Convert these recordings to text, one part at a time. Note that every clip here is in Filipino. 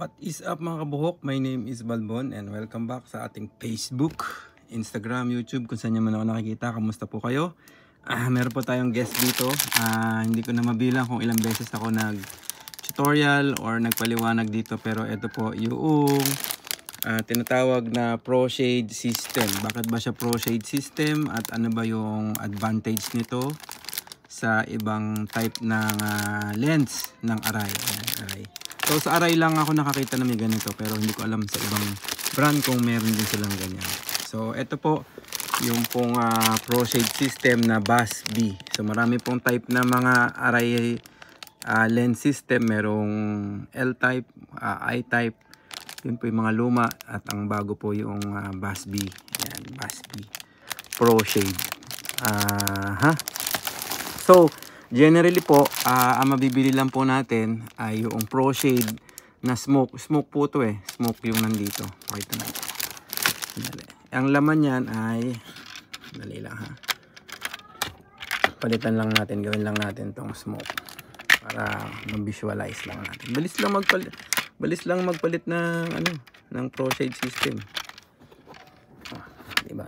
What is up mga kabuhok? My name is Balbon and welcome back sa ating Facebook, Instagram, YouTube, kung saan nyo man ako nakikita. Kamusta po kayo? Meron po tayong guest dito. Hindi ko na mabilang kung ilang beses ako nag-tutorial or nagpaliwanag dito, pero ito po yung tinatawag na Pro Shade System. Bakit ba siya Pro Shade System at ano ba yung advantage nito sa ibang type ng lens ng Aray? Aray. So sa Aray lang ako nakakita na may ganito, pero hindi ko alam sa ibang brand kung meron din silang ganyan. So ito po yung pong Pro Shade System na Bass B. So marami pong type na mga Aray lens system. Merong L-type, I-type. Yun po yung mga luma. At ang bago po yung Bass B. Ayan, Bass B Pro Shade. So generally po, ang mabibili lang po natin ay yung Pro Shade na smoke. Smoke po ito eh. Smoke yung nandito. Pakita natin. Dali. Ang laman yan ay, dali lang ha. Palitan lang natin. Gawin lang natin tong smoke. Para mag-visualize lang natin. Balis lang magpalit ng, ng Pro Shade System. Diba?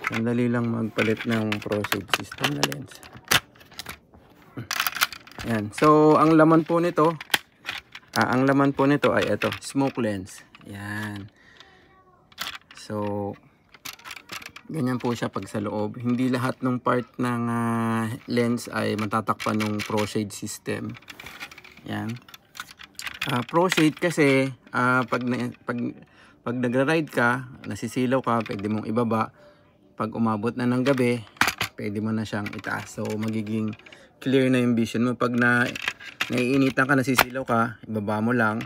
Sandali lang magpalit ng Pro Shade System na lens. Ayan. So, ang laman po nito ay ito, smoke lens. Ayan. So, ganyan po siya pag sa loob. Hindi lahat ng part ng lens ay matatakpan ng Pro Shade System. Ayan. Pro Shade kasi, pag nagra-ride ka, nasisilaw ka, pwede mong ibaba. Pag umabot na ng gabi, pwede mo na siyang itaas. So, magiging clear na yung vision mo. Pag naiinitan ka, nasisilaw ka, ibaba mo lang.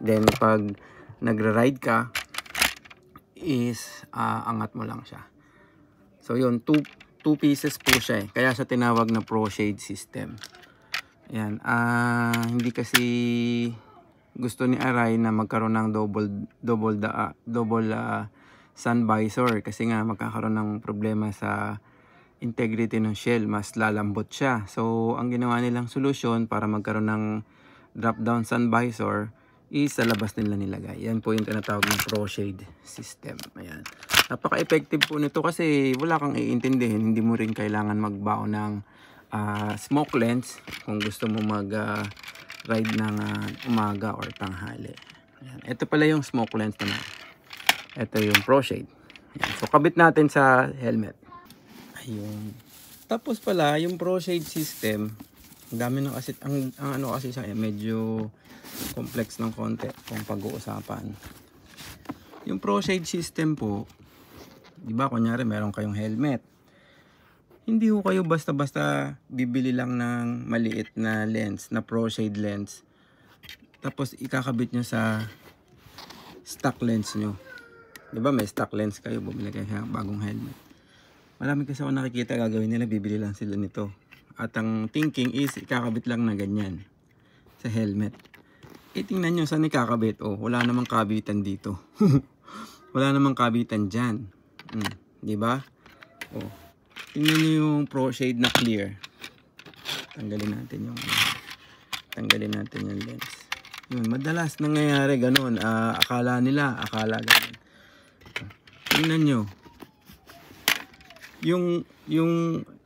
Then, pag nagra-ride ka, is angat mo lang siya. So, yun. Two pieces po siya eh. Kaya siya tinawag na Pro Shade System. Ayan. Hindi kasi gusto ni Aray na magkaroon ng double sun visor kasi nga magkakaroon ng problema sa integrity ng shell, mas lalambot siya. So ang ginawa nilang solusyon para magkaroon ng drop down sun visor is sa labas nila nilagay. Yan po yung tinatawag ng Pro Shade System. Ayan. Napaka-effective po nito kasi wala kang iintindihin, hindi mo rin kailangan magbaon ng smoke lens kung gusto mo mag ride ng umaga or tanghali. Ayan. Ito pala yung smoke lens naman. Ito yung Pro Shade. Ayan. So, kabit natin sa helmet. Ayun. Tapos pala, yung Pro Shade System, ang dami na kasi, ang ano kasi siya, medyo complex ng konti kung pag-uusapan. Yung Pro Shade System po, di ba, kunyari, meron kayong helmet. Hindi ko kayo basta-basta bibili lang ng maliit na lens, na Pro Shade lens. Tapos, ikakabit nyo sa stock lens nyo. Diba may stock lens kayo, bumili kayo ng bagong helmet. Marami kasi ako nakikita gagawin nila, bibili lang sila nito. At ang thinking is, ikakabit lang na ganyan sa helmet. Tingnan nyo saan ikakabit. Oh, wala namang kabitan dito. Wala namang kabitan dyan. Diba? Oh, tingnan nyo yung Pro Shade na clear. Tanggalin natin yung lens. Yun, madalas nangyayari ganun. Akala ganun. Tingnan nyo.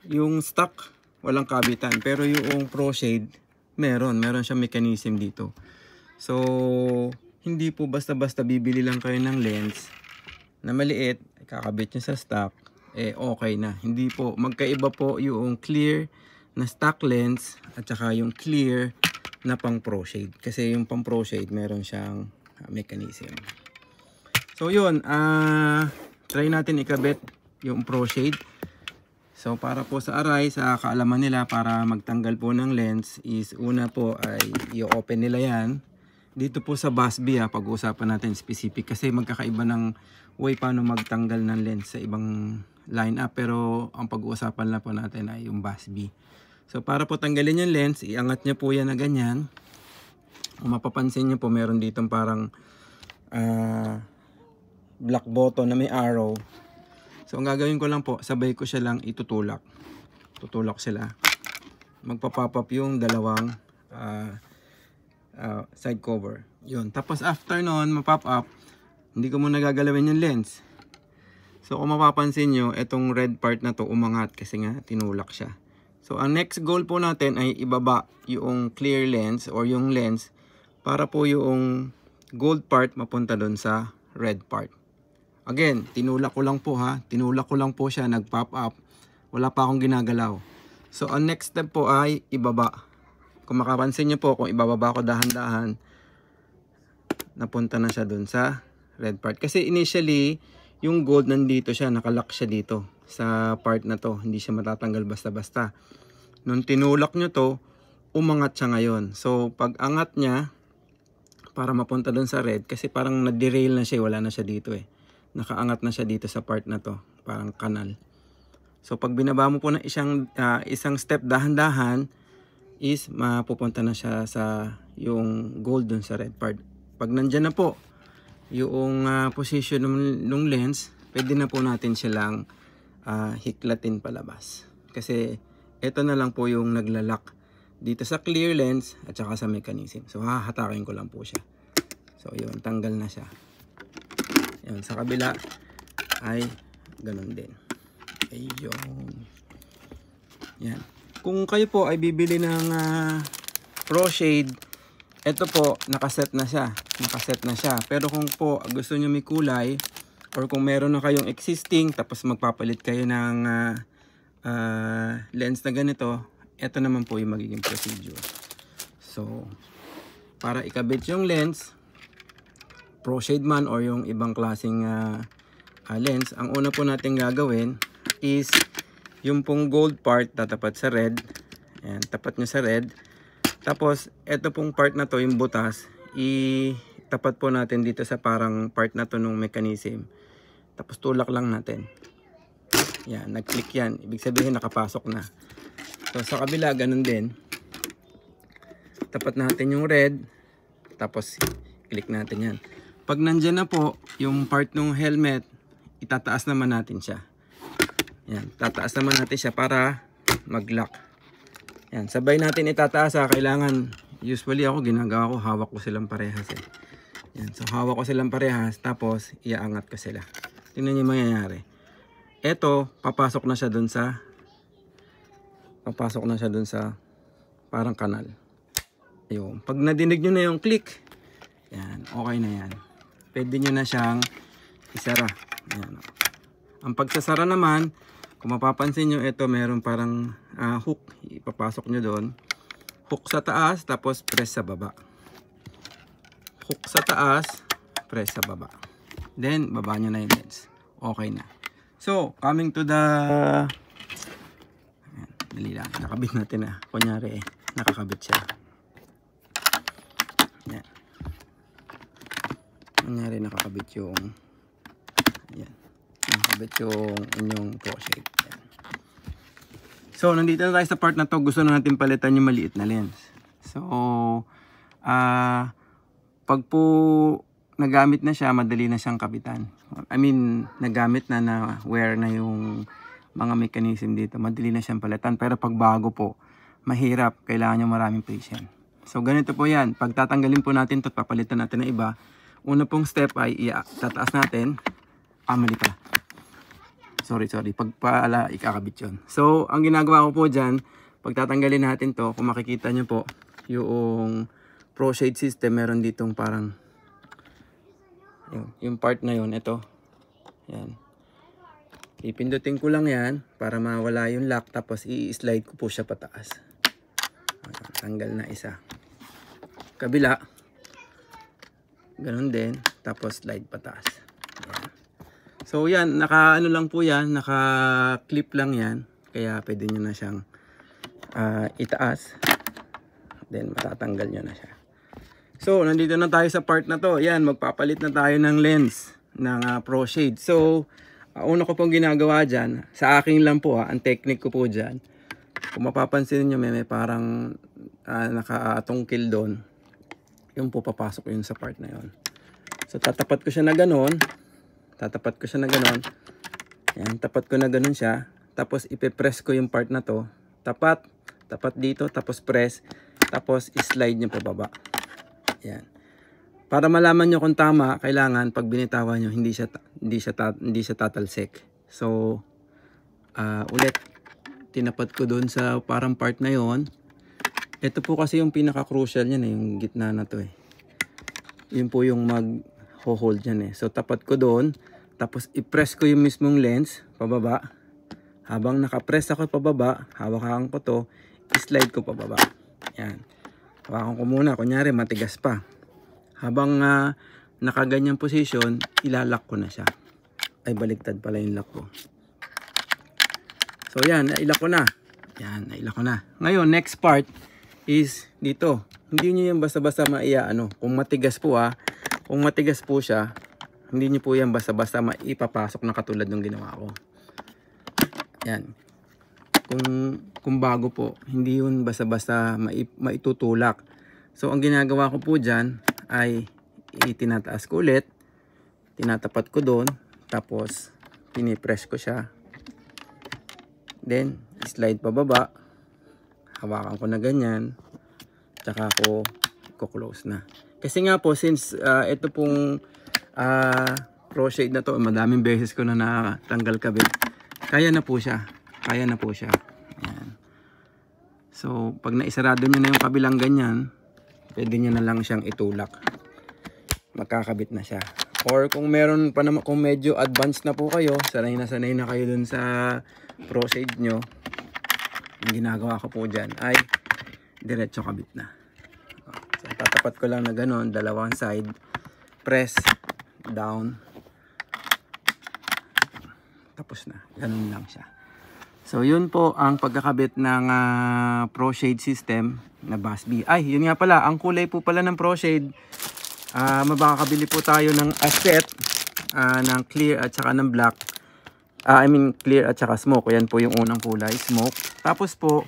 Yung stock, walang kabitan. Pero yung Pro Shade, meron siyang mechanism dito. So, hindi po basta-basta bibili lang kayo ng lens na maliit, kakabit nyo sa stock, okay na. Hindi po. Magkaiba po yung clear na stock lens at saka yung clear na pang Pro Shade. Kasi yung pang Pro Shade, meron siyang mechanism. So yun, try natin ikabit yung Pro Shade. So para po sa Aray, sa kaalaman nila para magtanggal po ng lens is una po ay i-open nila yan. Dito po sa Bass B pag-uusapan natin specific kasi magkakaiba ng way paano magtanggal ng lens sa ibang lineup. Pero ang pag-uusapan lang po natin ay yung Bass B. So para po tanggalin yung lens, iangat nyo po yan na ganyan. Kung mapapansin nyo po, meron ditong parang black button na may arrow. So ang gagawin ko lang po, sabay ko siya lang itutulak. Tutulak sila. Magpa-pop up yung dalawang side cover. Yun. Tapos after nun, ma-pop up, hindi ko muna gagalawin yung lens. So kung mapapansin nyo, itong red part na to umangat kasi nga tinulak siya. So ang next goal po natin ay ibaba yung clear lens or yung lens para po yung gold part mapunta doon sa red part. Again, tinulak ko lang po ha. Tinulak ko lang po siya, nag-pop up. Wala pa akong ginagalaw. So ang next step po ay ibaba. Kung makapansin nyo po, kung ibababa ko dahan-dahan, napunta na siya dun sa red part. Kasi initially, yung gold nandito siya, nakalock siya dito sa part na to. Hindi siya matatanggal basta-basta. Nung tinulak nyo to, umangat siya ngayon. So pag angat niya, para mapunta dun sa red, kasi parang nag-derail na siya, wala na siya dito eh. Nakaangat na siya dito sa part na to, parang kanal. So pag binaba mo po ng isang step dahan-dahan, is mapupunta na siya sa yung gold dun sa red part. Pag nandyan na po yung position ng lens, pwede na po natin silang hiklatin palabas. Kasi ito na lang po yung naglalak dito sa clear lens at saka sa mechanism. So hahatakin ko lang po siya. So yun, tanggal na siya. Yun, sa kabila ay ganun din. Ayun. Yan. Kung kayo po ay bibili ng Pro Shade, ito po nakaset na siya. Nakaset na siya. Pero kung po gusto niyo may kulay or kung meron na kayong existing tapos magpapalit kayo ng lens na ganito, ito naman po yung magiging procedure. So, para ikabit yung lens, Pro Shade man or yung ibang klaseng lens, ang una po natin gagawin is yung pong gold part tatapat sa red. Ayan, tapat nyo sa red. Tapos, ito pong part na to, yung butas, itapat po natin dito sa parang part na to ng mechanism. Tapos, tulak lang natin. Yan, nag-click yan. Ibig sabihin, nakapasok na. So, sa kabila, ganun din. Tapat natin yung red. Tapos, click natin yan. Pag nandyan na po, yung part ng helmet, itataas naman natin siya. Yan, tataas naman natin siya para mag-lock. Yan, sabay natin itataas ha. Kailangan, usually ako ginagawa ko, hawak ko silang parehas eh. Yan, so hawak ko silang parehas, tapos iaangat ko sila. Tingnan niyo yung mangyayari. Ito, papasok na siya dun sa parang kanal. Ayun. Pag nadinig nyo na yung click, yan, okay na yan. Pwede nyo na siyang isara. Yan. Ang pagsasara naman, kung mapapansin nyo, ito meron parang hook. Ipapasok nyo doon. Hook sa taas, tapos press sa baba. Hook sa taas, press sa baba. Then, baba nyo na yung lens. Okay na. So, coming to the... Ayan, dali lang. Nakabit natin na. Kunyari nakakabit siya. Ayan. Kunyari nakakabit yung... Ayan. Nakabit yung inyong Pro Shade. Ayan. So, nandito na tayo sa part na to. Gusto na natin palitan yung maliit na lens. So, pag po nagamit na siya, madali na siyang kapitan. I mean, nagamit na wear na yung mga mechanism dito. Madali na siyang palitan. Pero pag bago po, mahirap. Kailangan nyo maraming patience. So, ganito po yan. Pag tatanggalin po natin ito at papalitan natin ng iba, una pong step ay tataas natin. Mali pa. Sorry. Pagpala, ikakabit yun. So, ang ginagawa ko po dyan, pag tatanggalin natin to, kung makikita nyo po, yung Pro Shade system, meron ditong parang, yung part na yun, ito. Yan. Ipindutin ko lang yan, para mawala yung lock, tapos i-slide ko po siya pataas. Tanggal na isa. Kabila. Ganun din, tapos slide pataas. Yan. So yan, naka-ano lang po yan, naka-clip lang yan. Kaya pwede nyo na siyang itaas. Then matatanggal nyo na siya. So, nandito na tayo sa part na to. Yan, magpapalit na tayo ng lens ng Pro Shade. So, una ko pong ginagawa dyan, sa akin lang po ang technique ko po dyan. Kung mapapansin nyo, may parang nakatungkil doon. Yung po papasok yun sa part na yun. So, tatapat ko siya na ganon. Yan, tapat ko na ganon siya. Tapos, ipipress ko yung part na to. Tapat dito, tapos press. Tapos, slide nyo pababa. Yan. Para malaman nyo kung tama, kailangan pag binitawan nyo, hindi siya tatalsik. So, ulit, tinapat ko dun sa parang part na yon. Ito po kasi yung pinaka-crucial niyan yung gitna na to Yun po yung mag-hold yan So, tapat ko doon. Tapos, i-press ko yung mismong lens, pababa. Habang naka-press ako pababa, hawakan ko to, i-slide ko pababa. Yan. Hawakan ko muna, kunyari matigas pa. Habang nakaganyang position, ilalak ko na siya. Ay, baliktad pala yung lock ko. So, yan, nailak ko na. Yan, nailak ko na. Ngayon, next part is dito. Hindi nyo yan basta-basta kung matigas po kung matigas po siya, hindi nyo po yan basta-basta maipapasok na katulad ng ginawa ko. Yan. Kung bago po, hindi yun basta-basta maitutulak. So, ang ginagawa ko po dyan ay itinataas ko ulit, tinatapat ko doon, tapos pinipress ko siya. Then, slide pababa, hawakan ko na ganyan, tsaka ako i-close na. Kasi nga po, since ito pong Pro Shade na to, madaming beses ko na natanggal kabit, kaya na po siya. Ayan. So, pag naisarado nyo na yung kabilang ganyan, pwede nyo na lang siyang itulak. Magkakabit na siya. Or kung meron pa naman, kung medyo advanced na po kayo, sanay na kayo dun sa Pro Shade nyo, ang ginagawa ko po dyan ay diretso kabit na. So, tatapat ko lang na ganun, dalawang side, press, down, tapos na. Ganun lang siya. So, yun po ang pagkakabit ng Pro Shade system na Bass B. Ay, yun nga pala, ang kulay po pala ng Pro Shade, makakabili po tayo ng set ng clear at saka ng black. Clear at saka smoke. Yan po yung unang kulay, smoke. Tapos po,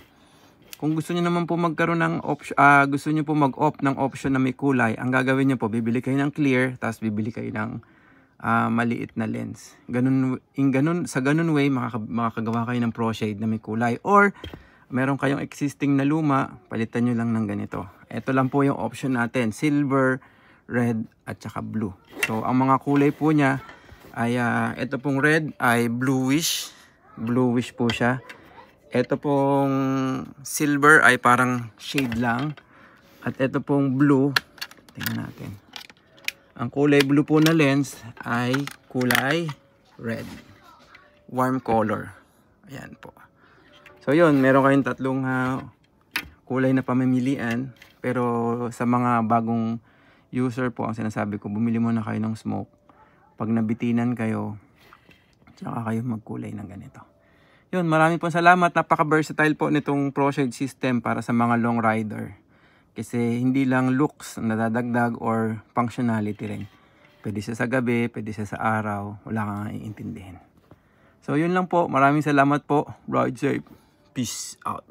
kung gusto niyo naman po magkaroon ng option, gusto niyo po mag-opt ng option na may kulay, ang gagawin niyo po, bibili kayo ng clear, tapos bibili kayo ng maliit na lens. Sa ganun way, makakagawa kayo ng Pro Shade na may kulay. Or, meron kayong existing na luma, palitan nyo lang ng ganito. Ito lang po yung option natin, silver, red, at saka blue. So, ang mga kulay po niya, ay ito pong red ay bluish po siya. Ito pong silver ay parang shade lang. At ito pong blue, tingnan natin. Ang kulay blue po na lens ay kulay red. Warm color. Ayan po. So yun, meron kayong tatlong kulay na pamimilian. Pero sa mga bagong user po, ang sinasabi ko, bumili muna kayo ng smoke. Pag nabitinan kayo, tsaka kayo magkulay ng ganito. Yun, maraming po salamat. Napaka-versatile po nitong Pro Shade system para sa mga long rider. Kasi hindi lang looks nadadagdag or functionality rin. Pwede siya sa gabi, pwede siya sa araw. Wala kang iintindihin. So, yun lang po. Maraming salamat po. Ride safe. Peace out.